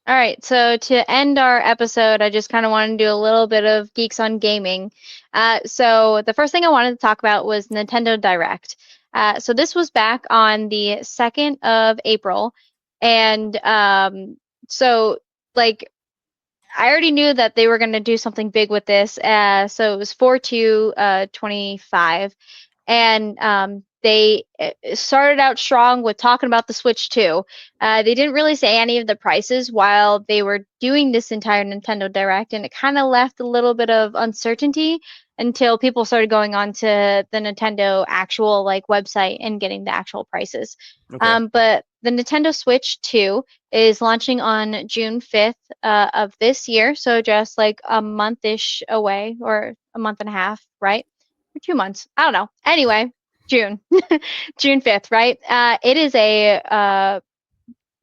All right, so to end our episode, I just kind of want to do a little bit of geeks on gaming. So the first thing I wanted to talk about was Nintendo Direct. So this was back on the 2nd of April, and so like I already knew that they were going to do something big with this. So it was 4/2/25, and they started out strong with talking about the Switch 2. They didn't really say any of the prices while they were doing this entire Nintendo Direct, and it kind of left a little bit of uncertainty until people started going on to the Nintendo actual like website and getting the actual prices. Okay. But the Nintendo Switch 2 is launching on June 5th of this year, so just like a month-ish away, or a month and a half, right? Or 2 months. I don't know. Anyway, June, June 5th, right? It is a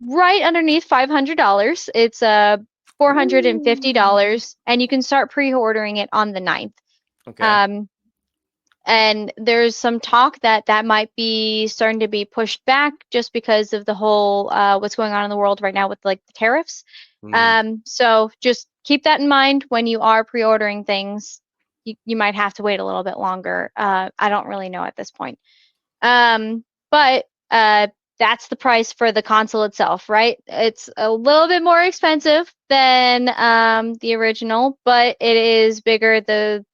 right underneath $500. It's Ooh. $450, and you can start pre-ordering it on the 9th. Okay. Um, and there's some talk that that might be starting to be pushed back just because of the whole what's going on in the world right now with like the tariffs. Mm, So just keep that in mind when you are pre-ordering things. You might have to wait a little bit longer. I don't really know at this point. But that's the price for the console itself, right? It's a little bit more expensive than the original, but it is bigger. The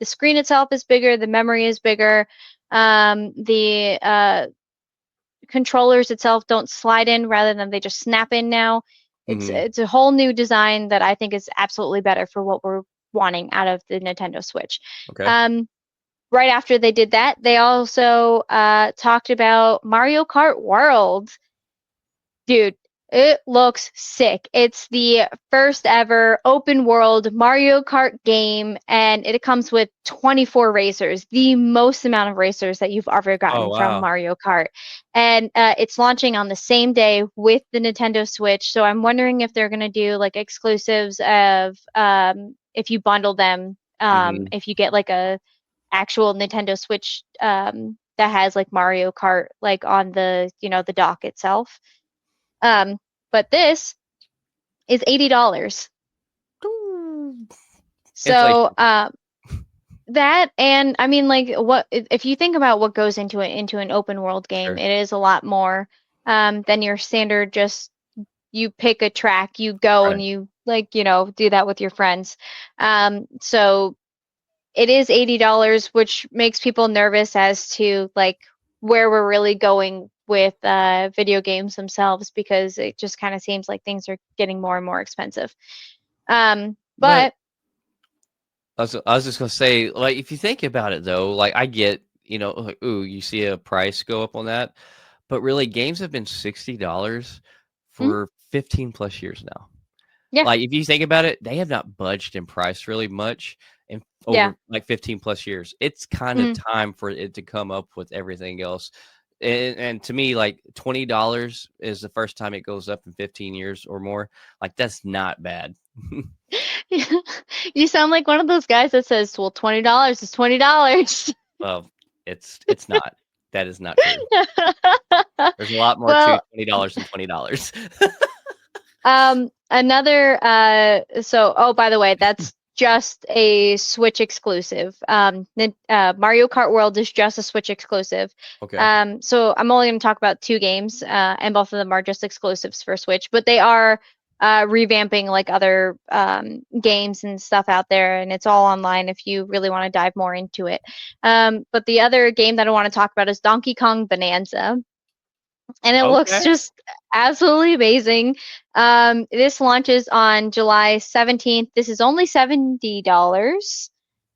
screen itself is bigger. The memory is bigger. The controllers itself don't slide in, rather than they just snap in now. hmm. It's a whole new design that I think is absolutely better for what we're wanting out of the Nintendo Switch. Okay. Um, right after they did that, they also talked about Mario Kart World. Dude, it looks sick. It's the first ever open world Mario Kart game, and it comes with 24 racers, the most amount of racers that you've ever Oh gotten from wow. Mario Kart. And it's launching on the same day with the Nintendo Switch. So I'm wondering if they're going to do like exclusives of if you bundle them, Hmm. if you get like a actual Nintendo Switch that has like Mario Kart like on the the dock itself. Um, but this is $80. So Inflation. that, and I mean, like, what if you think about what goes into an open world game? Sure. It is a lot more than your standard. Just you pick a track, you go, Right. and you like do that with your friends. So it is $80, which makes people nervous as to like where we're really going with video games themselves, because it just kind of seems like things are getting more and more expensive. But But I was just gonna say, like, if you think about it though, like I get, like, ooh, you see a price go up on that, but really, games have been $60 mm, for 15 plus years now. yeah, Like, if you think about it, they have not budged in price really much in yeah, over like 15 plus years. It's kind of mm, time for it to come up with everything else. And to me, like $20 is the first time it goes up in 15 years or more. Like, that's not bad. you sound like one of those guys that says, "Well, $20 is $20." Well, it's not. That is not true. There's a lot more to Well, $20 than $20. another so oh, by the way, that's just a Switch exclusive. Mario Kart World is just a Switch exclusive. Okay. So I'm only going to talk about two games, and both of them are just exclusives for Switch, but they are revamping like other games and stuff out there, and it's all online if you really want to dive more into it. But the other game that I want to talk about is Donkey Kong Bonanza, and it looks Okay. just absolutely amazing. This launches on July 17th. This is only $70,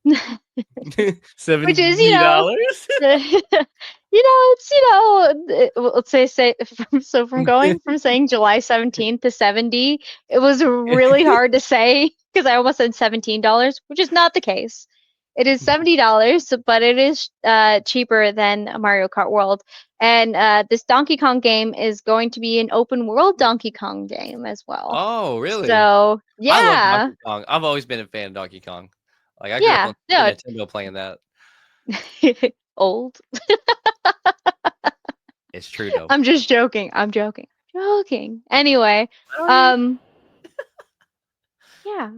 which is, $70. it's, let's say from going from saying July 17th to 70, it was really hard to say because I almost said $17, which is not the case. It is $70, but it is cheaper than Mario Kart World. And this Donkey Kong game is going to be an open world Donkey Kong game as well. Oh, really? So, I love yeah, Donkey Kong. I've always been a fan of Donkey Kong. Like, I grew up yeah, on Super no, Nintendo playing that. old. It's true, though. I'm just joking. I'm joking. Joking. Anyway, I don't even. um, yeah.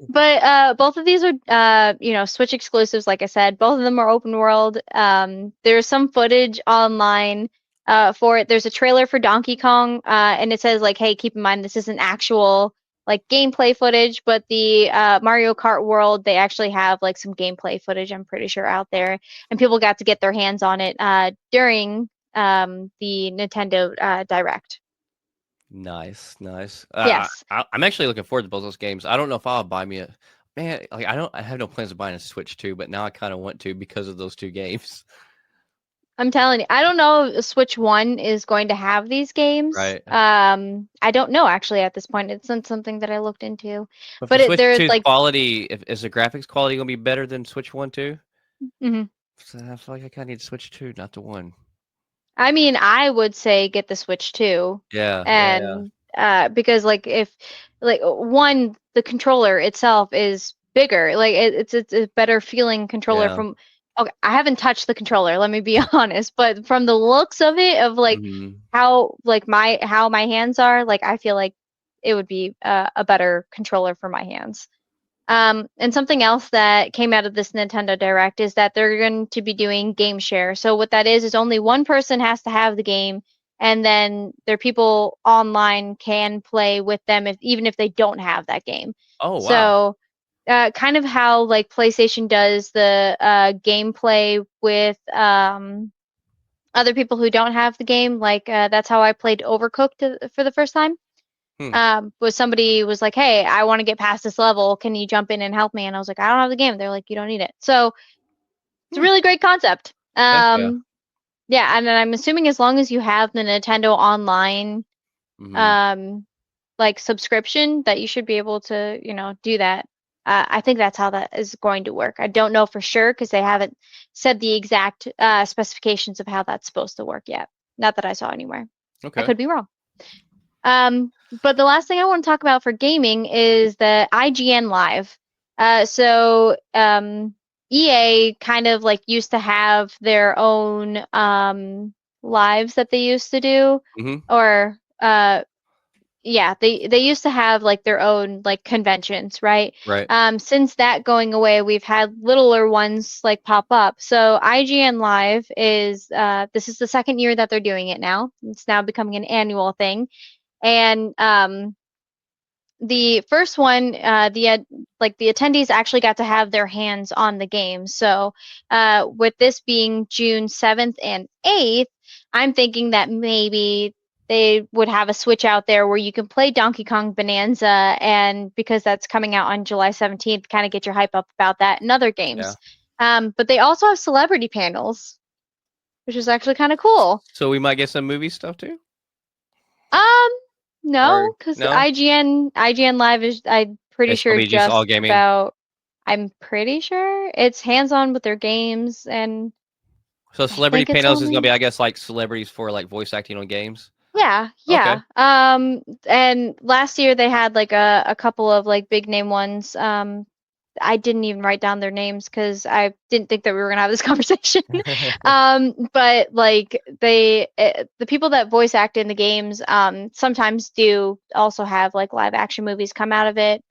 But both of these are Switch exclusives, like I said. Both of them are open world. There's some footage online for it. There's a trailer for Donkey Kong, and it says like, "Hey, keep in mind this isn't actual like gameplay footage, but the Mario Kart World they actually have like some gameplay footage. I'm pretty sure out there, and people got to get their hands on it during the Nintendo Direct. Nice, nice. Yes. I'm actually looking forward to both those games. I don't know if I'll buy me a man. Like I don't. I have no plans of buying a Switch 2, but now I kind of want to because of those two games. I'm telling you, I don't know if Switch 1 is going to have these games. Right. I don't know actually at this point. It's not something that I looked into. But for But Switch they're 2's like, quality, is the graphics quality gonna be better than Switch 1 too? mhm. So I feel like I kind of need Switch 2, not the one. I mean, I would say get the Switch 2. Yeah, yeah, yeah, And because like if like one, the controller itself is bigger. Like it's a better feeling controller yeah. from okay, I haven't touched the controller, let me be honest, but from the looks of it, of like Hmm. how my hands are, like I feel like it would be a better controller for my hands. And something else that came out of this Nintendo Direct is that they're going to be doing game share. So what that is only one person has to have the game, and then their people online can play with them if even if they don't have that game. Oh wow. So kind of how like PlayStation does the gameplay with other people who don't have the game. Like that's how I played Overcooked for the first time. Hmm. Was somebody was like, "Hey, I want to get past this level. Can you jump in and help me?" And I was like, "I don't have the game." They're like, "You don't need it." So it's a Hmm. really great concept. Heck yeah. Yeah, and then I'm assuming as long as you have the Nintendo Online Hmm. um like subscription, that you should be able to, do that. I think that's how that is going to work. I don't know for sure because they haven't said the exact specifications of how that's supposed to work yet. Not that I saw anywhere. I Okay. could be wrong. But the last thing I want to talk about for gaming is the IGN Live. EA kind of like used to have their own lives that they used to do, Hmm. or yeah, they used to have like their own like conventions, right? Right. Since that going away, we've had littler ones like pop up. So IGN Live is this is the second year that they're doing it now. It's now becoming an annual thing. And the first one, the attendees actually got to have their hands on the game. So with this being June 7th and 8th, I'm thinking that maybe they would have a switch out there where you can play Donkey Kong Bonanza, and because that's coming out on July 17th, kind of get your hype up about that and other Yeah. games. But they also have celebrity panels, which is actually kind of cool. So we might get some movie stuff too, Um, or no, because no? IGN Live is I'm pretty It's gonna sure be just all just gaming. about I'm pretty sure it's hands-on with their games, and So I celebrity think it's panels is gonna be, only I guess, like celebrities for like voice acting on games. yeah, Okay. yeah. And last year they had like a couple of like big name ones. I didn't even write down their names because I didn't think that we were gonna have this conversation. But like the people that voice act in the games, sometimes do also have like live action movies come out of it.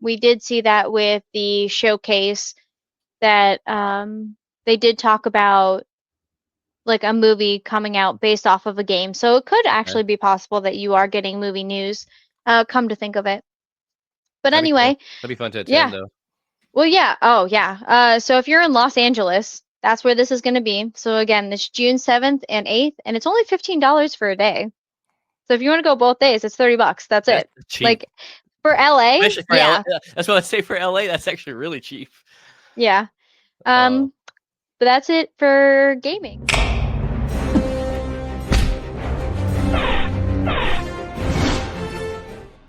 We did see that with the showcase that they did talk about like a movie coming out based off of a game. So it could Okay. actually be possible that you are getting movie news, come to think of it. But That'd be cool. anyway, That'd be fun to attend yeah. though. Well, yeah. Oh, yeah. So if you're in Los Angeles, that's where this is going to be. So again, it's June 7th and 8th, and it's only $15 for a day. So if you want to go both days, it's 30 bucks. That's That's it. cheap, Like for LA, especially for LA. yeah. That's what I say for LA. That's actually really cheap. Yeah. Oh, Um, but that's it for gaming.